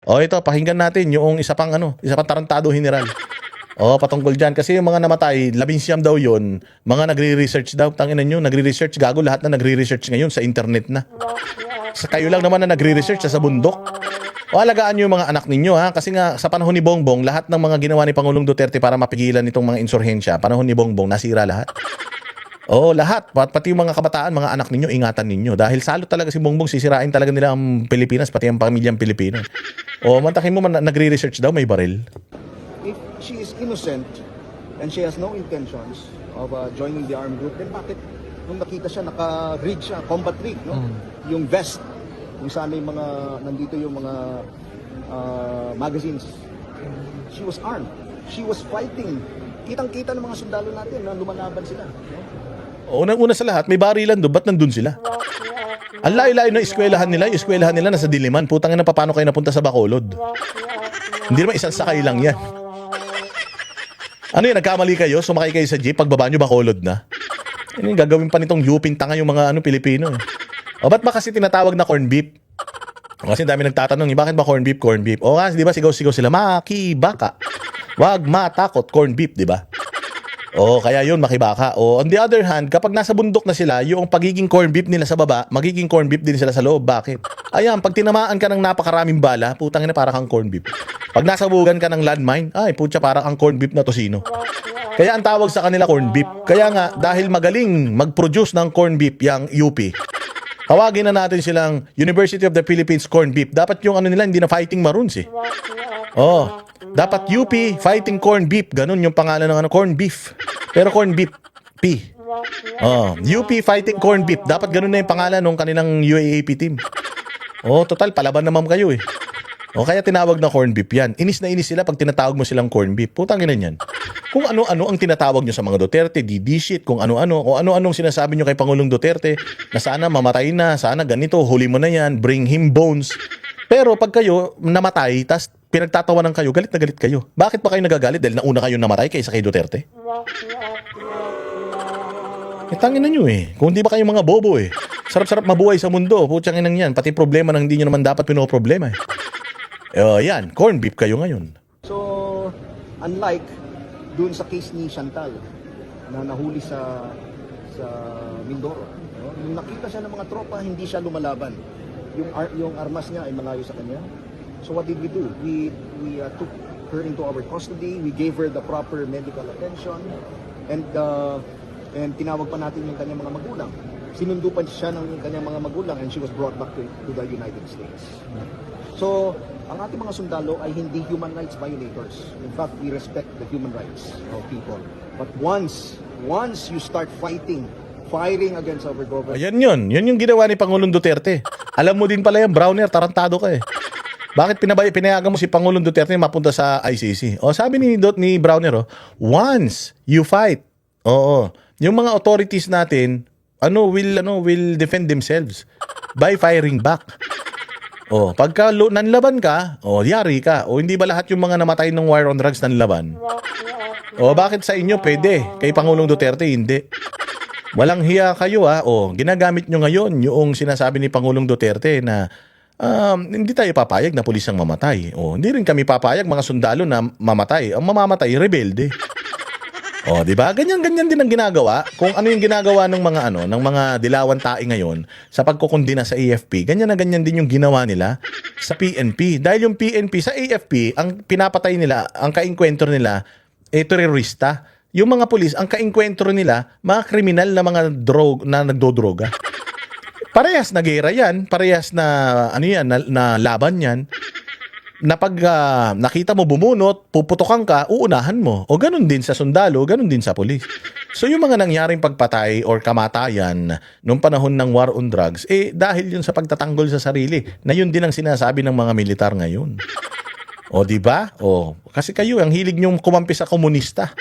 O ito, pakinggan natin yung isa pang tarantado general. O, patungkol dyan. Kasi yung mga namatay, 11 daw yun, mga nagre-research daw. Tanginan nyo, nagre-research. Gago, lahat na nagre-research ngayon sa internet na. Sa kayo lang naman na nagre-research sa bundok. O alagaan nyo yung mga anak ninyo ha. Kasi nga sa panahon ni Bongbong, lahat ng mga ginawa ni Pangulong Duterte para mapigilan itong mga insurhensya, panahon ni Bongbong, nasira lahat. Oo, lahat. Pati yung mga kabataan, mga anak ninyo, ingatan ninyo. Dahil salo talaga si Bongbong, sisirain talaga nila ang Pilipinas, pati ang pamilyang Pilipino. O mantakin mo, nagre-research daw, may baril. If she is innocent and she has no intentions of joining the armed group, then bakit nung nakita siya, naka-rig siya, combat rig, no? Yung vest, yung sana yung mga, nandito yung mga magazines. She was armed. She was fighting. Kitang-kita ng mga sundalo natin na lumalaban sila. No? Unang-una sa lahat, may barilan doon, ba't nandun sila? Ang layo-layo na eskwelahan nila, yung eskwelahan nila nasa Diliman. Putang ina, paano kayo napunta sa Bacolod? Hindi naman isang sakay lang yan. Ano yan, nagkamali kayo? Sumakay kayo sa jeep, pagbaba nyo Bacolod na? Ano yung gagawin pa nitong yuping tanga yung mga Pilipino? O ba't ba kasi tinatawag na corn beef? Kasi dami nagtatanong, bakit ba corn beef, corn beef? O kasi di ba sigaw-sigaw sila, makibaka. Wag matakot, corn beef, di ba? O kaya yun, makibaka. O on the other hand, kapag nasa bundok na sila, yung pagiging corn beef nila sa baba, magiging corn beef din sila sa loob. Bakit? Ayan, pag tinamaan ka ng napakaraming bala, putang ina, para kang corn beef. Pag nasabugan ka ng landmine, ay putya, para kang corn beef na tosino. Kaya ang tawag sa kanila corn beef. Kaya nga, dahil magaling mag-produce ng corn beef yung UP, tawagin na natin silang University of the Philippines Corn Beef. Dapat yung nila, hindi na Fighting Maroons eh. Oh, dapat UP Fighting Corn Beef. Ganun yung pangalan ng corn beef. Pero corn beef P. Oh, UP Fighting Corn Beef. Dapat ganun na yung pangalan ng kanilang UAAP team. Oh, total palaban naman kayo eh. O kaya tinawag na corn beef yan. Inis na inis sila pag tinatawag mo silang corn beef. Putang ina yan. Kung ano-ano ang tinatawag nyo sa mga Duterte, DD shit, kung ano-ano, o ano-anong sinasabi nyo kay Pangulong Duterte, na sana mamatay na, sana ganito, huli mo na yan, bring him bones. Pero pag kayo namatay, tas pinagtatawanan kayo, galit na galit kayo. Bakit pa kayo nagagalit? Dahil nauna kayo namatay kaysa kay Duterte? Tangin na nyo eh. Kung di ba kayo mga bobo eh. Sarap-sarap mabuhay sa mundo. Putsang inang yan. Pati problema nang hindi nyo naman dapat pinoproblema eh. Yan, corn beef kayo ngayon. So, unlike dun sa case ni Chantal na nahuli sa Mindoro, no? Nung nakita siya ng mga tropa, hindi siya lumalaban. Yung armas niya ay malayo sa kanya. So what did we do? We took her into our custody. We gave her the proper medical attention, and tinawag pa natin yung kanyang mga magulang. Sinundo pa siya ng kanyang mga magulang, and she was brought back to the United States. So, ang ating mga sundalo ay hindi human rights violators. In fact, we respect the human rights of people. But once you start firing against our government. Ayan yun. Yun yung ginawa ni Pangulong Duterte. Alam mo din pala yan, Browner, tarantado ka eh. Bakit pinayagan mo si Pangulong Duterte mapunta sa ICC? O sabi ni Browner, once you fight, yung mga authorities natin, will defend themselves by firing back. Pagka nanlaban ka, yari ka. Hindi ba lahat yung mga namatay ng war on drugs nanlaban? Bakit sa inyo pwede? Kay Pangulong Duterte hindi. Walang hiya kayo ha. Ginagamit nyo ngayon yung sinasabi ni Pangulong Duterte na hindi tayo papayag na pulis ang mamatay. Hindi rin kami papayag mga sundalo na mamatay. Ang mamamatay, rebelde. Di ba? Ganyan din ang ginagawa. Kung ano yung ginagawa ng mga dilawan tae ngayon sa pagkukundina sa AFP, ganyan na ganyan din yung ginawa nila sa PNP. Dahil yung PNP sa AFP, ang pinapatay nila, ang kainkwentro nila, terorista. Yung mga pulis, ang kainkwentro nila, mga kriminal na mga na nagdodroga. Parehas na gera yan, parehas na na laban yan. Na pag nakita mo bumunot, puputokan ka, uunahan mo. O ganun din sa sundalo, ganun din sa pulis. So yung mga nangyaring pagpatay or kamatayan nung panahon ng war on drugs, dahil yun sa pagtatanggol sa sarili, na yun din ang sinasabi ng mga militar ngayon. Di ba? Kasi kayo, ang hilig nyong kumampi sa komunista.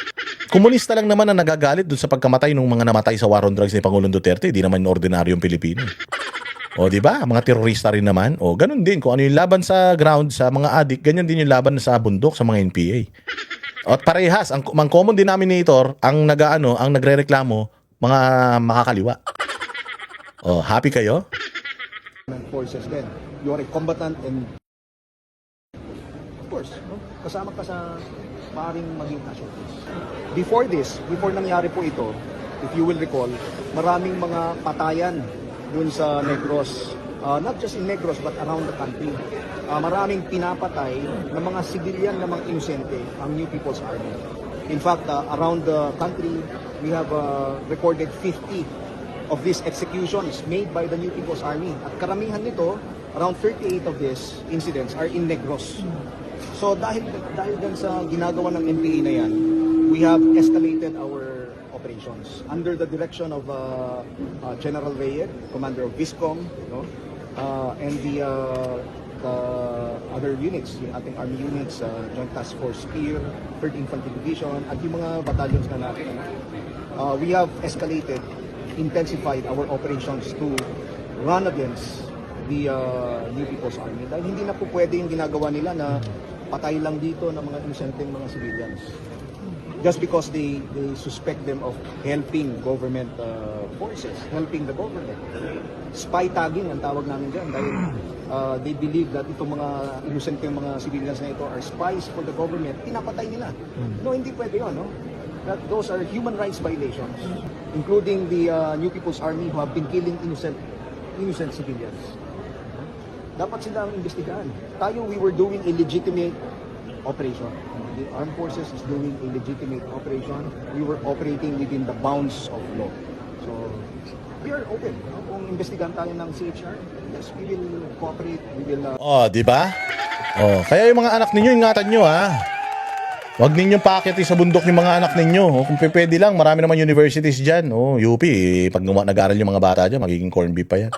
Komunista lang naman ang nagagalit dun sa pagkamatay ng mga namatay sa war on drugs ni Pangulong Duterte, di naman ordinaryong Pilipino. Di ba? Mga terorista rin naman. Ganun din. Kung ano yung laban sa ground, sa mga adik, ganyan din yung laban sa bundok, sa mga NPA. At parehas, ang common denominator, ang nagrereklamo, mga makakaliwa. Happy kayo? Forces then. You are a combatant and course, no? Kasama ka sa maaaring maging casualties. Before nangyari po ito, if you will recall, maraming mga patayan dun sa Negros. Not just in Negros but around the country. Maraming pinapatay ng mga civilian na mga inosente ang New People's Army. In fact, around the country, we have recorded 50 of these executions made by the New People's Army. At karamihan nito, around 38 of these incidents are in Negros. So dahil dyan sa ginagawa ng NPA na yan, we have escalated our operations under the direction of General Reyes, Commander of Viscom, no? And the other units, yung ating army units, Joint Task Force Spear, 3rd Infantry Division, at yung mga battalions na natin. We have escalated, intensified our operations to run against the New People's Army. Dahil hindi na po pwede yung ginagawa nila na patay lang dito ng mga inosenteng mga civilians. Just because they suspect them of helping government forces, helping the government. Spy tagging ang tawag namin dyan dahil they believe that itong mga inosenteng mga civilians na ito are spies for the government, pinapatay nila. No, hindi pwede yun, no? That those are human rights violations, including the New People's Army who have been killing innocent civilians. Dapat sila ang imbestigahan. Tayo, we were doing a legitimate operation. The armed forces is doing a legitimate operation. We were operating within the bounds of law. So, we are open. No? Kung investigahan tayo ng CHR, yes, we will cooperate. We will... Oh, di ba? Oh, kaya yung mga anak ninyo, ingatan nyo ha. Huwag ninyong paakyat sa bundok yung mga anak ninyo. Oh, kung pwede lang, marami naman universities dyan. Oh, UP, pag nag-aaral yung mga bata dyan, magiging corn beef pa yan.